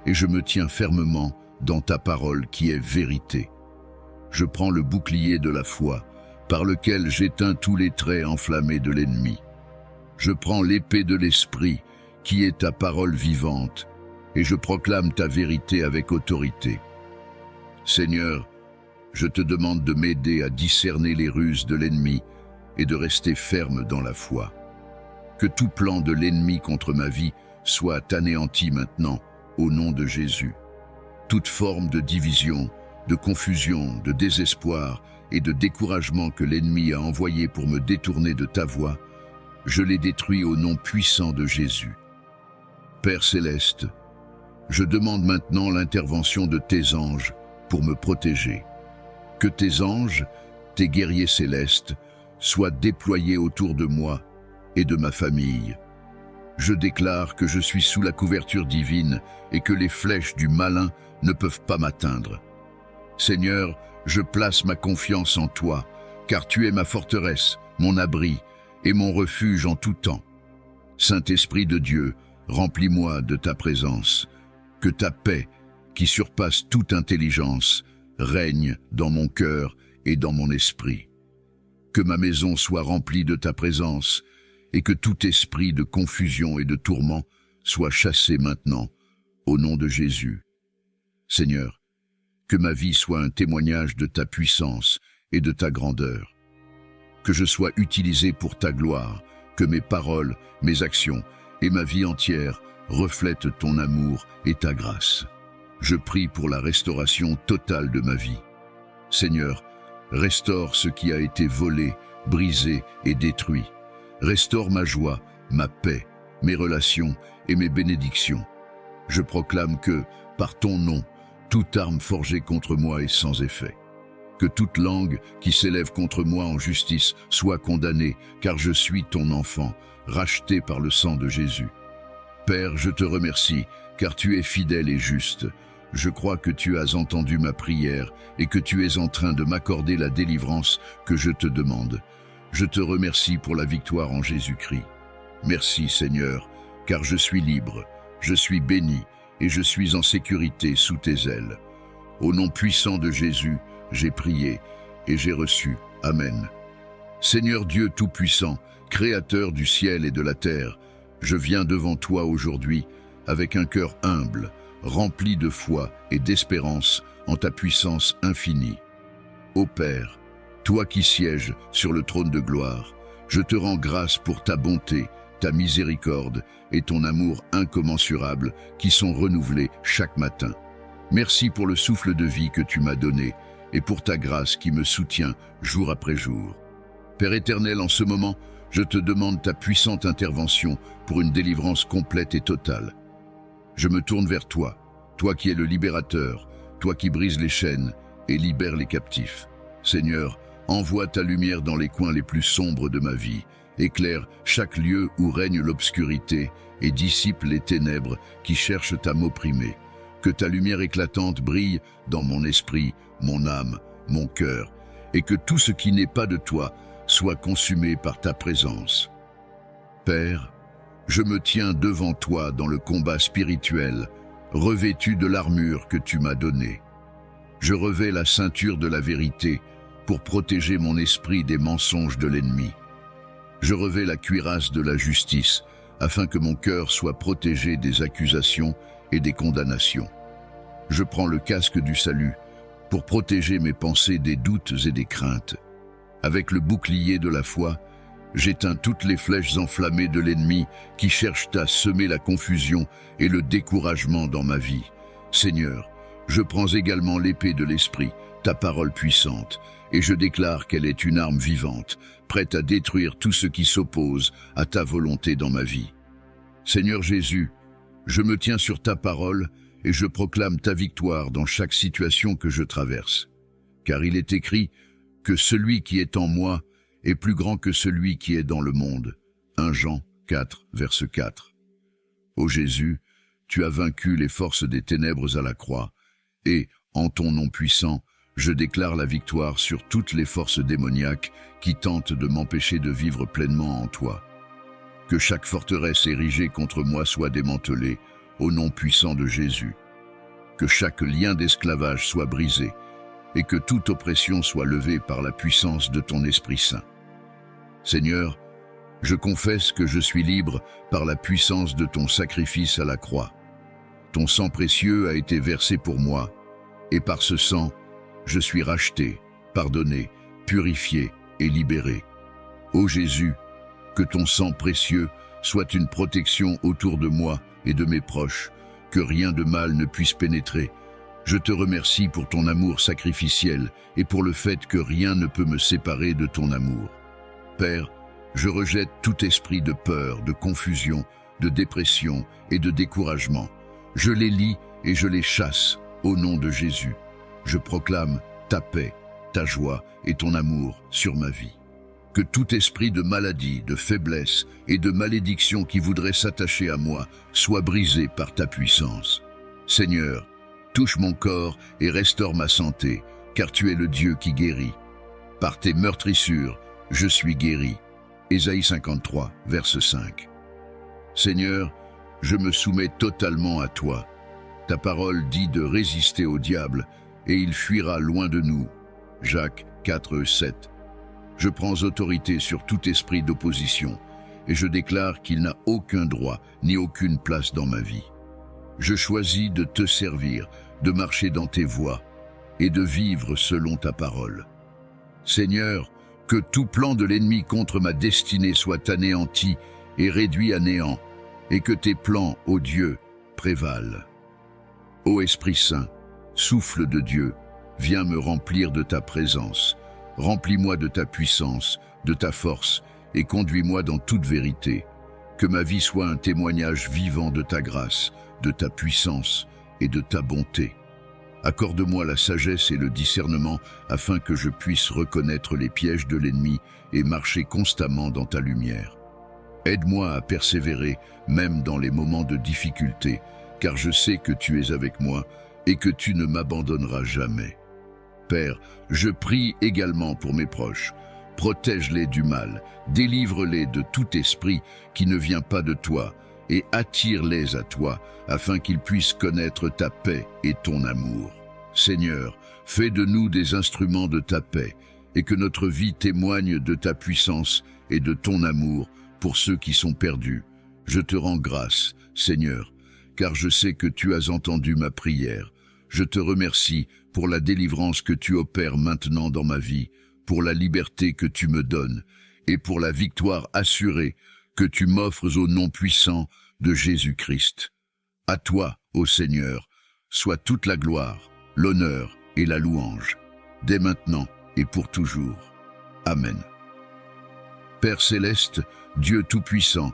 et je me tiens fermement dans ta parole qui est vérité. Je prends le bouclier de la foi par lequel j'éteins tous les traits enflammés de l'ennemi. Je prends l'épée de l'esprit qui est ta parole vivante et je proclame ta vérité avec autorité. Seigneur, je te demande de m'aider à discerner les ruses de l'ennemi et de rester ferme dans la foi. Que tout plan de l'ennemi contre ma vie soit anéanti maintenant au nom de Jésus. Toute forme de division, de confusion, de désespoir et de découragement que l'ennemi a envoyé pour me détourner de ta voie, je les détruis au nom puissant de Jésus. Père céleste, je demande maintenant l'intervention de tes anges pour me protéger. Que tes anges, tes guerriers célestes, soient déployés autour de moi et de ma famille. Je déclare que je suis sous la couverture divine et que les flèches du malin ne peuvent pas m'atteindre. Seigneur, je place ma confiance en toi, car tu es ma forteresse, mon abri et mon refuge en tout temps. Saint-Esprit de Dieu, remplis-moi de ta présence. Que ta paix, qui surpasse toute intelligence, règne dans mon cœur et dans mon esprit. Que ma maison soit remplie de ta présence et que tout esprit de confusion et de tourment soit chassé maintenant, au nom de Jésus. Seigneur, que ma vie soit un témoignage de ta puissance et de ta grandeur. Que je sois utilisé pour ta gloire, que mes paroles, mes actions et ma vie entière reflètent ton amour et ta grâce. Je prie pour la restauration totale de ma vie. Seigneur, restaure ce qui a été volé, brisé et détruit. Restaure ma joie, ma paix, mes relations et mes bénédictions. Je proclame que, par ton nom, toute arme forgée contre moi est sans effet. Que toute langue qui s'élève contre moi en justice soit condamnée, car je suis ton enfant, racheté par le sang de Jésus. Père, je te remercie, car tu es fidèle et juste. Je crois que tu as entendu ma prière et que tu es en train de m'accorder la délivrance que je te demande. Je te remercie pour la victoire en Jésus-Christ. Merci Seigneur, car je suis libre, je suis béni et je suis en sécurité sous tes ailes. Au nom puissant de Jésus, j'ai prié et j'ai reçu. Amen. Seigneur Dieu Tout-Puissant, Créateur du ciel et de la terre, je viens devant toi aujourd'hui avec un cœur humble, rempli de foi et d'espérance en ta puissance infinie. Ô Père, toi qui sièges sur le trône de gloire, je te rends grâce pour ta bonté, ta miséricorde et ton amour incommensurable qui sont renouvelés chaque matin. Merci pour le souffle de vie que tu m'as donné et pour ta grâce qui me soutient jour après jour. Père éternel, en ce moment, je te demande ta puissante intervention pour une délivrance complète et totale. Je me tourne vers toi, toi qui es le libérateur, toi qui brises les chaînes et libères les captifs. Seigneur, envoie ta lumière dans les coins les plus sombres de ma vie, éclaire chaque lieu où règne l'obscurité et dissipe les ténèbres qui cherchent à m'opprimer. Que ta lumière éclatante brille dans mon esprit, mon âme, mon cœur, et que tout ce qui n'est pas de toi soit consumé par ta présence. Père, je me tiens devant toi dans le combat spirituel, revêtu de l'armure que tu m'as donnée. Je revais la ceinture de la vérité pour protéger mon esprit des mensonges de l'ennemi. Je revais la cuirasse de la justice afin que mon cœur soit protégé des accusations et des condamnations. Je prends le casque du salut pour protéger mes pensées des doutes et des craintes. Avec le bouclier de la foi, j'éteins toutes les flèches enflammées de l'ennemi qui cherchent à semer la confusion et le découragement dans ma vie. Seigneur, je prends également l'épée de l'Esprit, ta parole puissante, et je déclare qu'elle est une arme vivante, prête à détruire tout ce qui s'oppose à ta volonté dans ma vie. Seigneur Jésus, je me tiens sur ta parole et je proclame ta victoire dans chaque situation que je traverse. Car il est écrit que celui qui est en moi est plus grand que celui qui est dans le monde. 1 Jean 4, verset 4. Ô Jésus, tu as vaincu les forces des ténèbres à la croix, et, en ton nom puissant, je déclare la victoire sur toutes les forces démoniaques qui tentent de m'empêcher de vivre pleinement en toi. Que chaque forteresse érigée contre moi soit démantelée, au nom puissant de Jésus. Que chaque lien d'esclavage soit brisé, et que toute oppression soit levée par la puissance de ton Esprit Saint. Seigneur, je confesse que je suis libre par la puissance de ton sacrifice à la croix. Ton sang précieux a été versé pour moi, et par ce sang, je suis racheté, pardonné, purifié et libéré. Ô Jésus, que ton sang précieux soit une protection autour de moi et de mes proches, que rien de mal ne puisse pénétrer. Je te remercie pour ton amour sacrificiel et pour le fait que rien ne peut me séparer de ton amour. Père, je rejette tout esprit de peur, de confusion, de dépression et de découragement. Je les lie et je les chasse au nom de Jésus. Je proclame ta paix, ta joie et ton amour sur ma vie. Que tout esprit de maladie, de faiblesse et de malédiction qui voudrait s'attacher à moi soit brisé par ta puissance. Seigneur, touche mon corps et restaure ma santé, car tu es le Dieu qui guérit. Par tes meurtrissures, je suis guéri. Ésaïe 53, verset 5. Seigneur, je me soumets totalement à toi. Ta parole dit de résister au diable, et il fuira loin de nous. Jacques 4, 7. Je prends autorité sur tout esprit d'opposition, et je déclare qu'il n'a aucun droit ni aucune place dans ma vie. Je choisis de te servir, de marcher dans tes voies et de vivre selon ta parole. Seigneur, que tout plan de l'ennemi contre ma destinée soit anéanti et réduit à néant, et que tes plans, ô Dieu, prévalent. Ô Esprit Saint, souffle de Dieu, viens me remplir de ta présence. Remplis-moi de ta puissance, de ta force, et conduis-moi dans toute vérité. Que ma vie soit un témoignage vivant de ta grâce, de ta puissance et de ta bonté. Accorde-moi la sagesse et le discernement afin que je puisse reconnaître les pièges de l'ennemi et marcher constamment dans ta lumière. Aide-moi à persévérer, même dans les moments de difficulté, car je sais que tu es avec moi et que tu ne m'abandonneras jamais. Père, je prie également pour mes proches. Protège-les du mal, délivre-les de tout esprit qui ne vient pas de toi et attire-les à toi afin qu'ils puissent connaître ta paix et ton amour. Seigneur, fais de nous des instruments de ta paix et que notre vie témoigne de ta puissance et de ton amour pour ceux qui sont perdus. Je te rends grâce, Seigneur, car je sais que tu as entendu ma prière. Je te remercie pour la délivrance que tu opères maintenant dans ma vie, pour la liberté que tu me donnes et pour la victoire assurée que tu m'offres au nom puissant de Jésus-Christ. À toi, ô Seigneur, soit toute la gloire, l'honneur et la louange, dès maintenant et pour toujours. Amen. Père céleste, Dieu tout-puissant,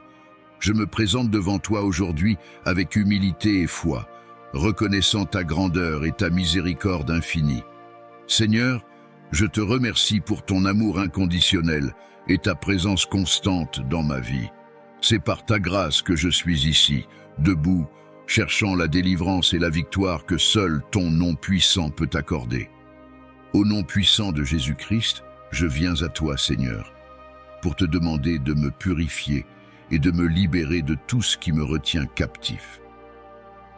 je me présente devant toi aujourd'hui avec humilité et foi, reconnaissant ta grandeur et ta miséricorde infinie. Seigneur, je te remercie pour ton amour inconditionnel et ta présence constante dans ma vie. C'est par ta grâce que je suis ici, debout, cherchant la délivrance et la victoire que seul ton nom puissant peut accorder. Au nom puissant de Jésus-Christ, je viens à toi, Seigneur, pour te demander de me purifier et de me libérer de tout ce qui me retient captif.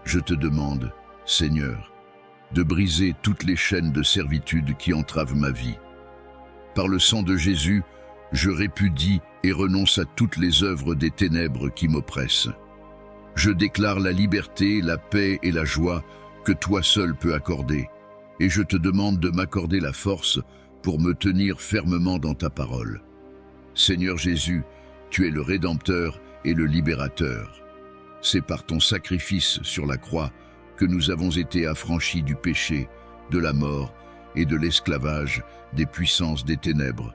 Je te demande, Seigneur, de briser toutes les chaînes de servitude qui entravent ma vie. Par le sang de Jésus, je répudie et renonce à toutes les œuvres des ténèbres qui m'oppressent. Je déclare la liberté, la paix et la joie que toi seul peux accorder, et je te demande de m'accorder la force pour me tenir fermement dans ta parole. Seigneur Jésus, tu es le Rédempteur et le Libérateur. C'est par ton sacrifice sur la croix que nous avons été affranchis du péché, de la mort et de l'esclavage des puissances des ténèbres.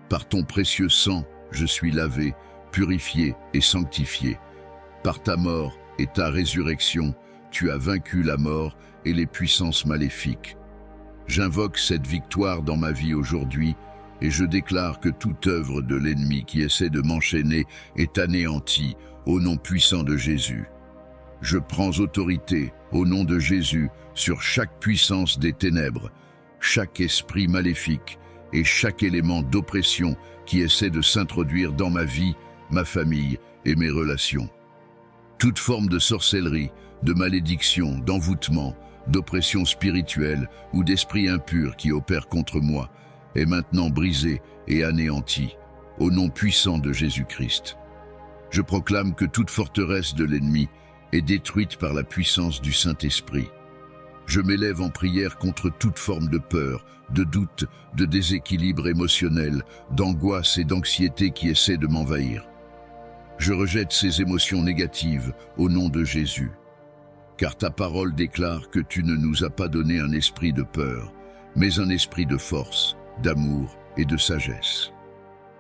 Par ton précieux sang, je suis lavé, purifié et sanctifié. Par ta mort et ta résurrection, tu as vaincu la mort et les puissances maléfiques. J'invoque cette victoire dans ma vie aujourd'hui et je déclare que toute œuvre de l'ennemi qui essaie de m'enchaîner est anéantie au nom puissant de Jésus. Je prends autorité au nom de Jésus sur chaque puissance des ténèbres, chaque esprit maléfique et chaque élément d'oppression qui essaie de s'introduire dans ma vie, ma famille et mes relations. Toute forme de sorcellerie, de malédiction, d'envoûtement, d'oppression spirituelle ou d'esprit impur qui opère contre moi est maintenant brisée et anéantie au nom puissant de Jésus-Christ. Je proclame que toute forteresse de l'ennemi est détruite par la puissance du Saint-Esprit. Je m'élève en prière contre toute forme de peur, de doute, de déséquilibre émotionnel, d'angoisse et d'anxiété qui essaient de m'envahir. Je rejette ces émotions négatives au nom de Jésus, car ta parole déclare que tu ne nous as pas donné un esprit de peur, mais un esprit de force, d'amour et de sagesse.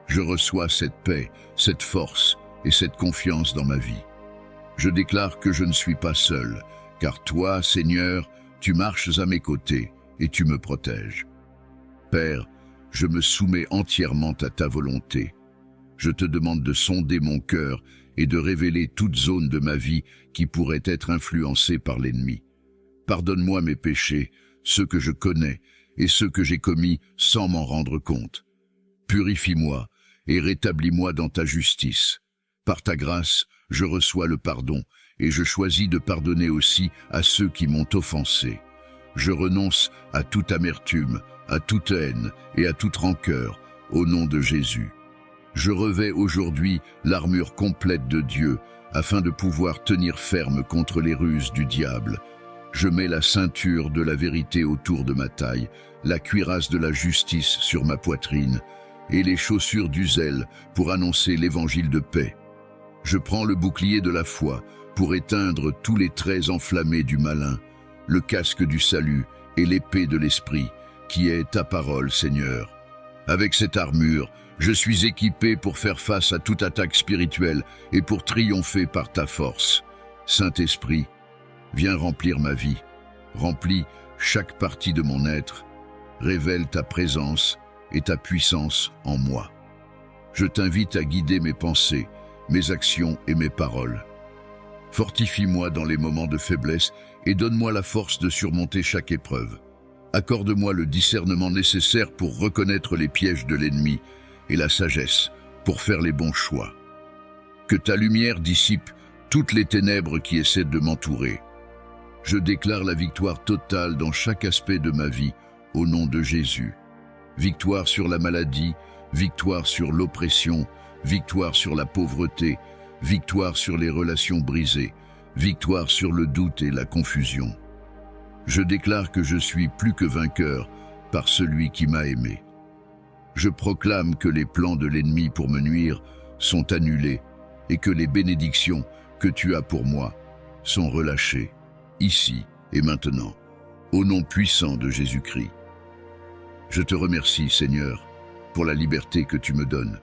Je reçois cette paix, cette force et cette confiance dans ma vie. Je déclare que je ne suis pas seul, car toi, Seigneur, tu marches à mes côtés et tu me protèges. Père, je me soumets entièrement à ta volonté. Je te demande de sonder mon cœur et de révéler toute zone de ma vie qui pourrait être influencée par l'ennemi. Pardonne-moi mes péchés, ceux que je connais et ceux que j'ai commis sans m'en rendre compte. Purifie-moi et rétablis-moi dans ta justice. Par ta grâce, je reçois le pardon et je choisis de pardonner aussi à ceux qui m'ont offensé. Je renonce à toute amertume, à toute haine et à toute rancœur, au nom de Jésus. Je revais aujourd'hui l'armure complète de Dieu, afin de pouvoir tenir ferme contre les ruses du diable. Je mets la ceinture de la vérité autour de ma taille, la cuirasse de la justice sur ma poitrine, et les chaussures du zèle pour annoncer l'évangile de paix. Je prends le bouclier de la foi pour éteindre tous les traits enflammés du malin, le casque du salut et l'épée de l'esprit, qui est ta parole, Seigneur. Avec cette armure, je suis équipé pour faire face à toute attaque spirituelle et pour triompher par ta force. Saint-Esprit, viens remplir ma vie, remplis chaque partie de mon être, révèle ta présence et ta puissance en moi. Je t'invite à guider mes pensées, mes actions et mes paroles. Fortifie-moi dans les moments de faiblesse et donne-moi la force de surmonter chaque épreuve. Accorde-moi le discernement nécessaire pour reconnaître les pièges de l'ennemi et la sagesse pour faire les bons choix. Que ta lumière dissipe toutes les ténèbres qui essaient de m'entourer. Je déclare la victoire totale dans chaque aspect de ma vie, au nom de Jésus. Victoire sur la maladie, victoire sur l'oppression, victoire sur la pauvreté, victoire sur les relations brisées, victoire sur le doute et la confusion. Je déclare que je suis plus que vainqueur par celui qui m'a aimé. Je proclame que les plans de l'ennemi pour me nuire sont annulés et que les bénédictions que tu as pour moi sont relâchées, ici et maintenant, au nom puissant de Jésus-Christ. Je te remercie, Seigneur, pour la liberté que tu me donnes.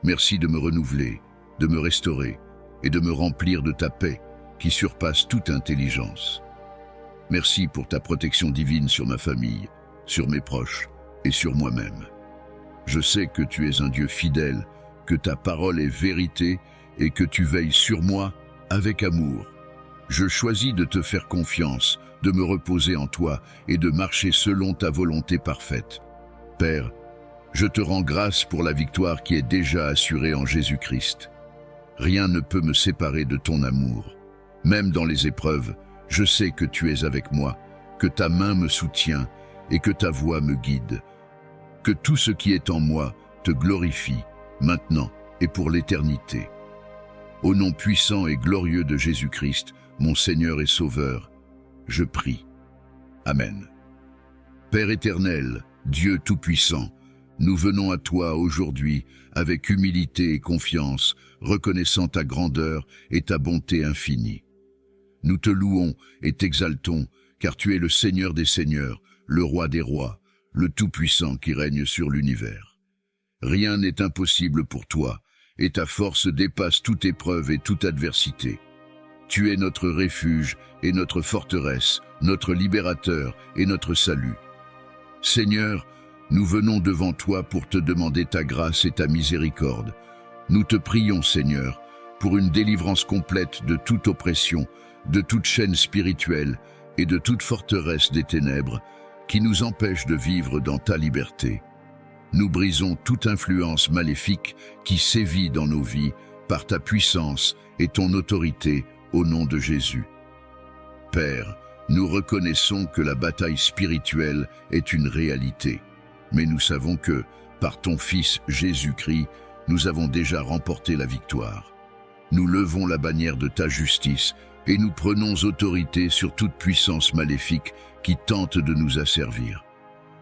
Merci de me renouveler, de me restaurer et de me remplir de ta paix qui surpasse toute intelligence. Merci pour ta protection divine sur ma famille, sur mes proches et sur moi-même. Je sais que tu es un Dieu fidèle, que ta parole est vérité et que tu veilles sur moi avec amour. Je choisis de te faire confiance, de me reposer en toi et de marcher selon ta volonté parfaite. Père, je te rends grâce pour la victoire qui est déjà assurée en Jésus-Christ. Rien ne peut me séparer de ton amour. Même dans les épreuves, je sais que tu es avec moi, que ta main me soutient et que ta voix me guide. Que tout ce qui est en moi te glorifie, maintenant et pour l'éternité. Au nom puissant et glorieux de Jésus-Christ, mon Seigneur et Sauveur, je prie. Amen. Père éternel, Dieu tout-puissant, nous venons à toi aujourd'hui avec humilité et confiance, reconnaissant ta grandeur et ta bonté infinie. Nous te louons et t'exaltons, car tu es le Seigneur des seigneurs, le Roi des rois, le Tout-Puissant qui règne sur l'univers. Rien n'est impossible pour toi, et ta force dépasse toute épreuve et toute adversité. Tu es notre refuge et notre forteresse, notre libérateur et notre salut. Seigneur, nous venons devant toi pour te demander ta grâce et ta miséricorde. Nous te prions, Seigneur, pour une délivrance complète de toute oppression, de toute chaîne spirituelle et de toute forteresse des ténèbres qui nous empêche de vivre dans ta liberté. Nous brisons toute influence maléfique qui sévit dans nos vies par ta puissance et ton autorité au nom de Jésus. Père, nous reconnaissons que la bataille spirituelle est une réalité, mais nous savons que, par ton Fils Jésus-Christ, nous avons déjà remporté la victoire. Nous levons la bannière de ta justice et nous prenons autorité sur toute puissance maléfique qui tente de nous asservir.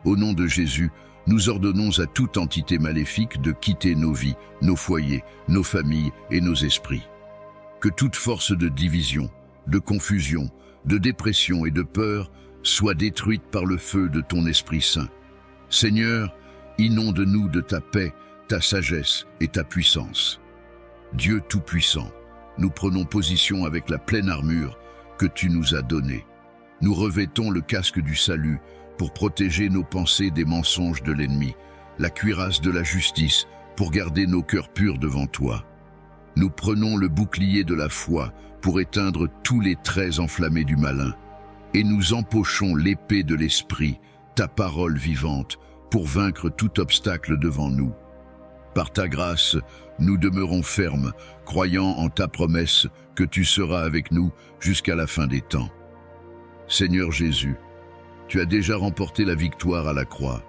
Au nom de Jésus, nous ordonnons à toute entité maléfique de quitter nos vies, nos foyers, nos familles et nos esprits. Que toute force de division, de confusion, de dépression et de peur soit détruite par le feu de ton Esprit Saint. Seigneur, inonde-nous de ta paix, ta sagesse et ta puissance. Dieu Tout-Puissant, nous prenons position avec la pleine armure que tu nous as donnée. Nous revêtons le casque du salut pour protéger nos pensées des mensonges de l'ennemi, la cuirasse de la justice pour garder nos cœurs purs devant toi. Nous prenons le bouclier de la foi pour éteindre tous les traits enflammés du malin, et nous empochons l'épée de l'esprit, ta parole vivante, pour vaincre tout obstacle devant nous. Par ta grâce, nous demeurons fermes, croyant en ta promesse que tu seras avec nous jusqu'à la fin des temps. Seigneur Jésus, tu as déjà remporté la victoire à la croix.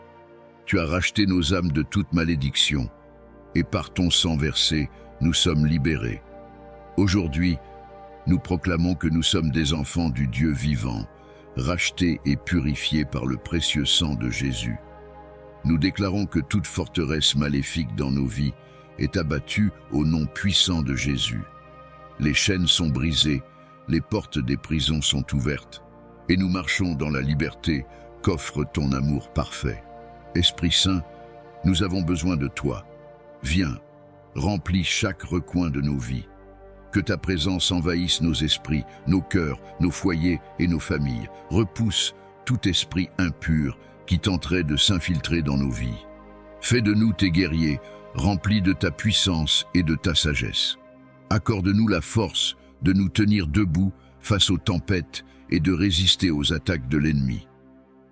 Tu as racheté nos âmes de toute malédiction. et par ton sang versé, nous sommes libérés. Aujourd'hui, nous proclamons que nous sommes des enfants du Dieu vivant, rachetés et purifiés par le précieux sang de Jésus. Nous déclarons que toute forteresse maléfique dans nos vies est abattue au nom puissant de Jésus. Les chaînes sont brisées, les portes des prisons sont ouvertes, et nous marchons dans la liberté qu'offre ton amour parfait. Esprit Saint, nous avons besoin de toi. Viens, remplis chaque recoin de nos vies. Que ta présence envahisse nos esprits, nos cœurs, nos foyers et nos familles. Repousse tout esprit impur qui tenterait de s'infiltrer dans nos vies. Fais de nous tes guerriers, remplis de ta puissance et de ta sagesse. Accorde-nous la force de nous tenir debout face aux tempêtes et de résister aux attaques de l'ennemi.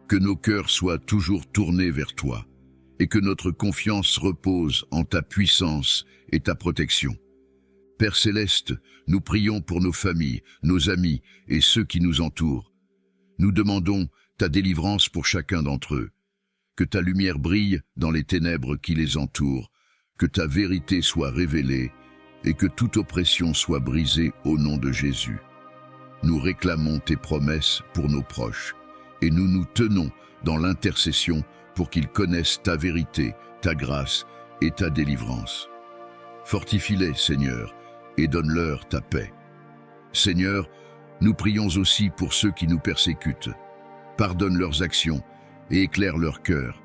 Que nos cœurs soient toujours tournés vers toi et que notre confiance repose en ta puissance et ta protection. Père Céleste, nous prions pour nos familles, nos amis et ceux qui nous entourent. Nous demandons ta délivrance pour chacun d'entre eux. Que ta lumière brille dans les ténèbres qui les entourent, que ta vérité soit révélée et que toute oppression soit brisée au nom de Jésus. Nous réclamons tes promesses pour nos proches et nous nous tenons dans l'intercession pour qu'ils connaissent ta vérité, ta grâce et ta délivrance. Fortifie-les, Seigneur, et donne-leur ta paix. Seigneur, nous prions aussi pour ceux qui nous persécutent. Pardonne leurs actions et éclaire leur cœur.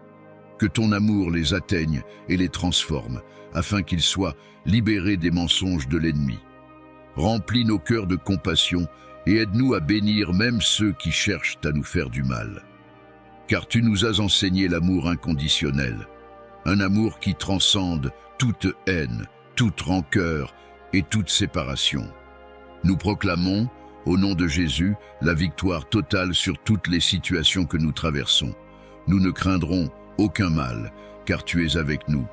Que ton amour les atteigne et les transforme, afin qu'ils soient libérés des mensonges de l'ennemi. Remplis nos cœurs de compassion et aide-nous à bénir même ceux qui cherchent à nous faire du mal. Car tu nous as enseigné l'amour inconditionnel, un amour qui transcende toute haine, toute rancœur et toute séparation. Nous proclamons, au nom de Jésus, la victoire totale sur toutes les situations que nous traversons. Nous ne craindrons aucun mal, car tu es avec nous.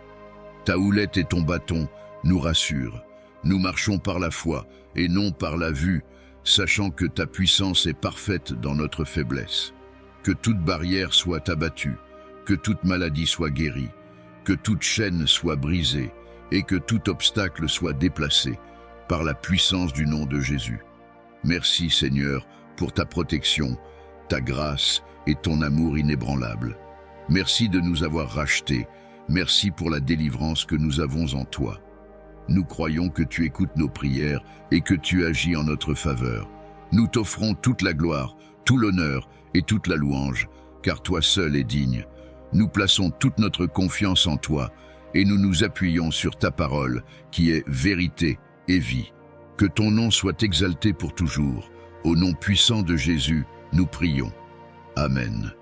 Ta houlette et ton bâton nous rassurent. Nous marchons par la foi et non par la vue, sachant que ta puissance est parfaite dans notre faiblesse. Que toute barrière soit abattue, que toute maladie soit guérie, que toute chaîne soit brisée et que tout obstacle soit déplacé par la puissance du nom de Jésus. Merci Seigneur pour ta protection, ta grâce et ton amour inébranlable. Merci de nous avoir rachetés, merci pour la délivrance que nous avons en toi. Nous croyons que tu écoutes nos prières et que tu agis en notre faveur. Nous t'offrons toute la gloire, tout l'honneur et toute la louange, car toi seul es digne. Nous plaçons toute notre confiance en toi et nous nous appuyons sur ta parole qui est vérité et vie. Que ton nom soit exalté pour toujours. Au nom puissant de Jésus, nous prions. Amen.